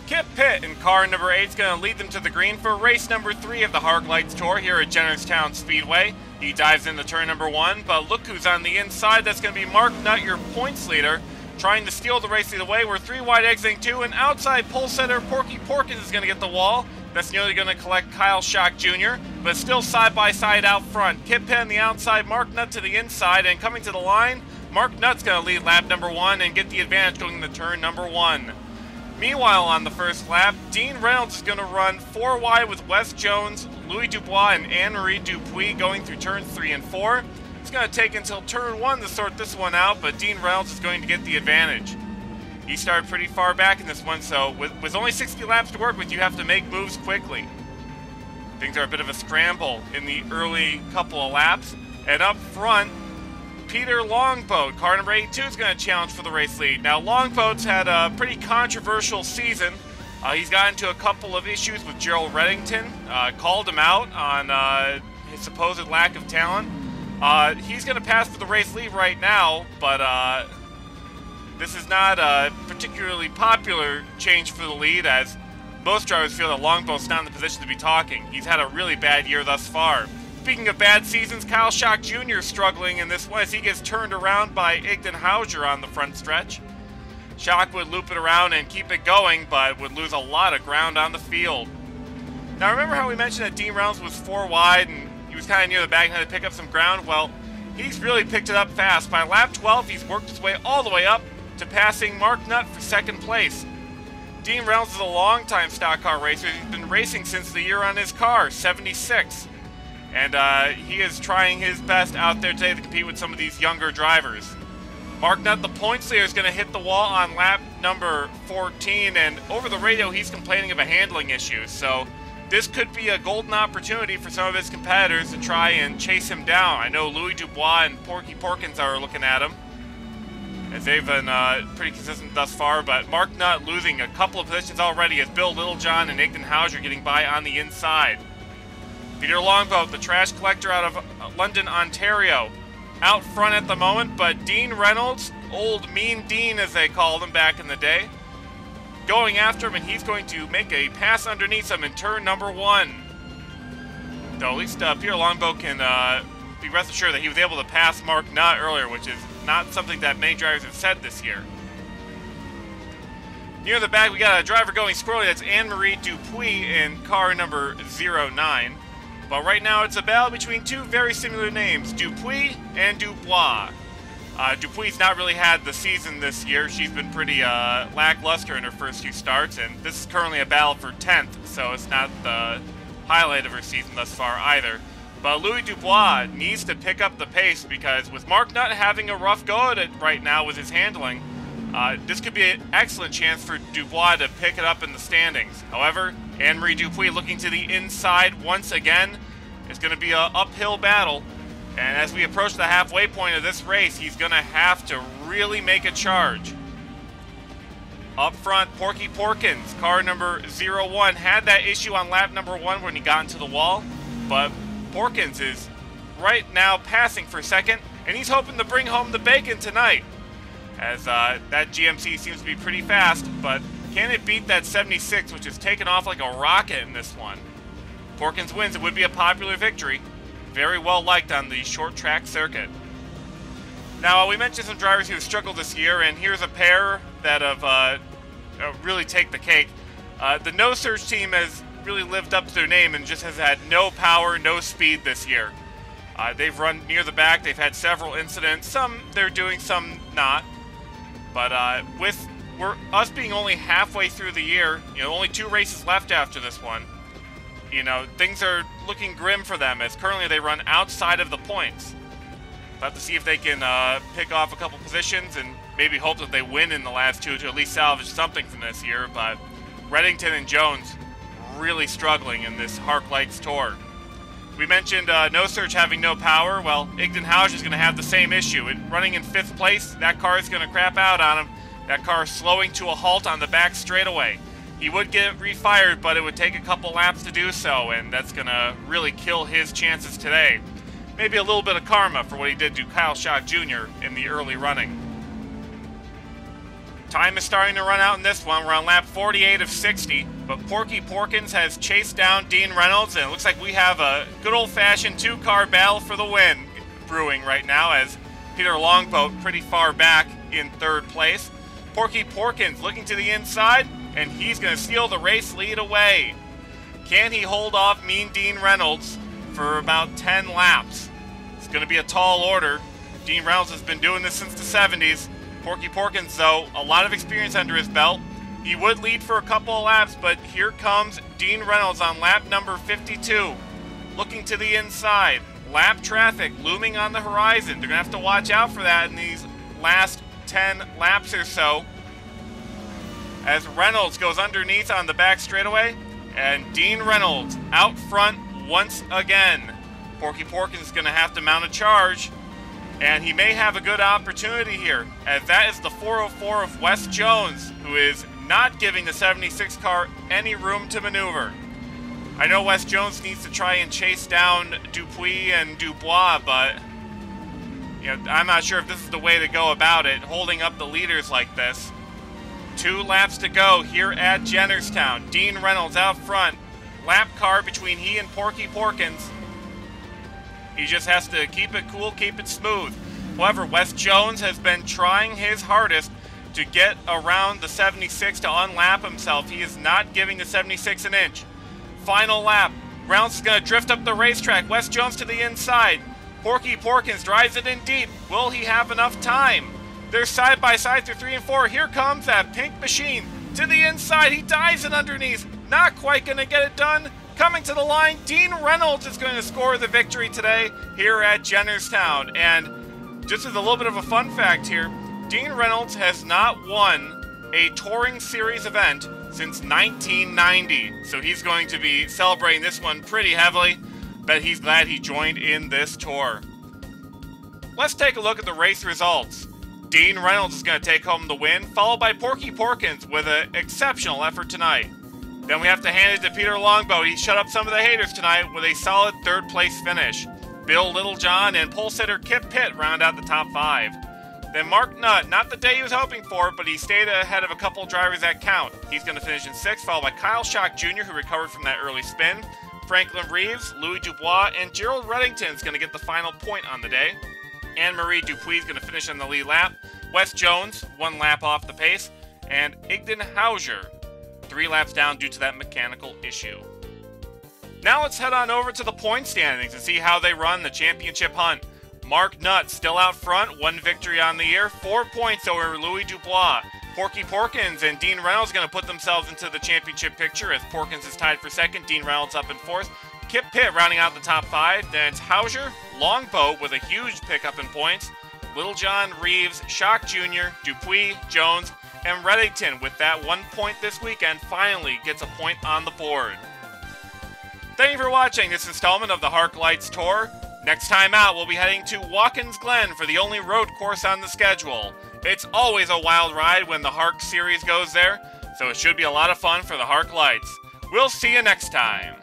Kip Pitt in car number 8 is going to lead them to the green for race number 3 of the HARC Lites Tour here at Jennerstown Speedway. He dives into turn number 1, but look who's on the inside. That's going to be Mark Nutt, your points leader, trying to steal the race either way. We're 3 wide exiting 2, and outside pole setter Porky Porkins is going to get the wall. That's nearly going to collect Kyle Schock Jr., but still side by side out front. Kip Pitt on the outside, Mark Nutt to the inside, and coming to the line, Mark Nutt's going to lead lap number 1 and get the advantage going into turn number 1. Meanwhile, on the first lap, Dean Reynolds is going to run 4 wide with Wes Jones, Louis DuBois, and Anne-Marie Dupuis going through turns 3 and 4. It's going to take until turn 1 to sort this one out, but Dean Reynolds is going to get the advantage. He started pretty far back in this one, so with only 60 laps to work with, you have to make moves quickly. Things are a bit of a scramble in the early couple of laps, and up front, Peter Longboat, car number 82, is going to challenge for the race lead. Now, Longboat's had a pretty controversial season. He's got into a couple of issues with Gerald Reddington, called him out on his supposed lack of talent. He's going to pass for the race lead right now, but this is not a particularly popular change for the lead, as most drivers feel that Longboat's not in the position to be talking. He's had a really bad year thus far. Speaking of bad seasons, Kyle Schock Jr. is struggling in this one as he gets turned around by Igden Hauser on the front stretch. Schock would loop it around and keep it going, but would lose a lot of ground on the field. Now, remember how we mentioned that Dean Reynolds was 4 wide and he was kind of near the back and had to pick up some ground? Well, he's really picked it up fast. By lap 12, he's worked his way all the way up to passing Mark Nutt for 2nd place. Dean Reynolds is a longtime stock car racer. He's been racing since the year on his car, 76. And he is trying his best out there today to compete with some of these younger drivers. Mark Nutt, the points leader, is going to hit the wall on lap number 14, and over the radio he's complaining of a handling issue. So this could be a golden opportunity for some of his competitors to try and chase him down. I know Louis DuBois and Porky Porkins are looking at him, as they've been pretty consistent thus far, but Mark Nutt losing a couple of positions already as Bill Littlejohn and Igden Hauser getting by on the inside. Peter Longboat, the trash collector out of London, Ontario, out front at the moment, but Dean Reynolds, old Mean Dean as they called him back in the day, going after him, and he's going to make a pass underneath him in turn number 1. Though at least Peter Longboat can be rest assured that he was able to pass Mark Nutt earlier, which is not something that many drivers have said this year. Near the back, we got a driver going squirrely. That's Anne-Marie Dupuis in car number 09. But right now, it's a battle between 2 very similar names, Dupuis and Dubois. Dupuis not really had the season this year. She's been pretty lackluster in her first 2 starts, and this is currently a battle for 10th, so it's not the highlight of her season thus far either. But Louis DuBois needs to pick up the pace, because with Mark Nutt having a rough go at it right now with his handling, this could be an excellent chance for DuBois to pick it up in the standings. However, Anne-Marie Dupuis looking to the inside once again. It's going to be an uphill battle. And as we approach the halfway point of this race, he's going to have to really make a charge. Up front, Porky Porkins, car number 01, had that issue on lap number 1 when he got into the wall. But Porkins is right now passing for 2nd, and he's hoping to bring home the bacon tonight, as that GMC seems to be pretty fast, but can it beat that 76, which is taken off like a rocket in this one? Porkins wins. It would be a popular victory. Very well liked on the short track circuit. Now, we mentioned some drivers who have struggled this year, and here's a pair that have really take the cake. The No Surge team has really lived up to their name and just has had no power, no speed this year. They've run near the back. They've had several incidents. Some they're doing, some not. But with us being only halfway through the year, only 2 races left after this one, things are looking grim for them, as currently they run outside of the points. We'll have to see if they can pick off a couple positions and maybe hope that they win in the last 2 to at least salvage something from this year. But Reddington and Jones really struggling in this HARC Lites Tour. We mentioned No Surge having no power. Well, Igden Hauser is going to have the same issue. Running in 5th place, that car is going to crap out on him. That car slowing to a halt on the back straightaway. He would get refired, but it would take a couple laps to do so, and that's going to really kill his chances today. Maybe a little bit of karma for what he did to Kyle Schock Jr. in the early running. Time is starting to run out in this one. We're on lap 48 of 60, but Porky Porkins has chased down Dean Reynolds, and it looks like we have a good old-fashioned two-car battle for the win brewing right now, as Peter Longboat pretty far back in third place. Porky Porkins looking to the inside, and he's going to steal the race lead away. Can he hold off Mean Dean Reynolds for about 10 laps? It's going to be a tall order. Dean Reynolds has been doing this since the 70s. Porky Porkins, though, a lot of experience under his belt. He would lead for a couple of laps, but here comes Dean Reynolds on lap number 52. Looking to the inside. Lap traffic looming on the horizon. They're going to have to watch out for that in these last 10 laps or so. As Reynolds goes underneath on the back straightaway, and Dean Reynolds out front once again. Porky Porkins is going to have to mount a charge, and he may have a good opportunity here, as that is the 404 of Wes Jones, who is not giving the 76 car any room to maneuver. I know Wes Jones needs to try and chase down Dupuis and Dubois, but I'm not sure if this is the way to go about it, holding up the leaders like this. 2 laps to go here at Jennerstown. Dean Reynolds out front. Lap car between he and Porky Porkins. He just has to keep it cool, keep it smooth. However, Wes Jones has been trying his hardest to get around the 76 to unlap himself. He is not giving the 76 an inch. Final lap. Reynolds is going to drift up the racetrack. Wes Jones to the inside. Porky Porkins drives it in deep. Will he have enough time? They're side by side through 3 and 4. Here comes that pink machine to the inside. He dives it underneath. Not quite going to get it done. Coming to the line, Dean Reynolds is going to score the victory today here at Jennerstown. And just as a little bit of a fun fact here, Dean Reynolds has not won a Touring Series event since 1990. So he's going to be celebrating this one pretty heavily. Bet he's glad he joined in this tour. Let's take a look at the race results. Dean Reynolds is going to take home the win, followed by Porky Porkins with an exceptional effort tonight. Then we have to hand it to Peter Longboat. He shut up some of the haters tonight with a solid 3rd place finish. Bill Littlejohn and pole sitter Kip Pitt round out the top 5. Then Mark Nutt, not the day he was hoping for, but he stayed ahead of a couple drivers that count. He's going to finish in 6th, followed by Kyle Schock Jr., who recovered from that early spin. Franklin Reeves, Louis DuBois, and Gerald Reddington is going to get the final point on the day. Anne-Marie Dupuis is going to finish on the lead lap. Wes Jones, 1 lap off the pace. And Igden Hauser, 3 laps down due to that mechanical issue. Now let's head on over to the point standings and see how they run the championship hunt. Mark Nutt still out front, 1 victory on the year, 4 points over Louis DuBois. Porky Porkins and Dean Reynolds going to put themselves into the championship picture as Porkins is tied for 2nd, Dean Reynolds up in 4th. Kip Pitt rounding out the top 5. Then it's Hauser, Longboat with a huge pickup in points. Littlejohn, Reeves, Schock Jr., Dupuis, Jones, and Reddington with that 1 point this weekend finally gets a point on the board. Thank you for watching this installment of the HARC Lites Tour. Next time out, we'll be heading to Watkins Glen for the only road course on the schedule. It's always a wild ride when the HARC series goes there, so it should be a lot of fun for the HARC Lites. We'll see you next time.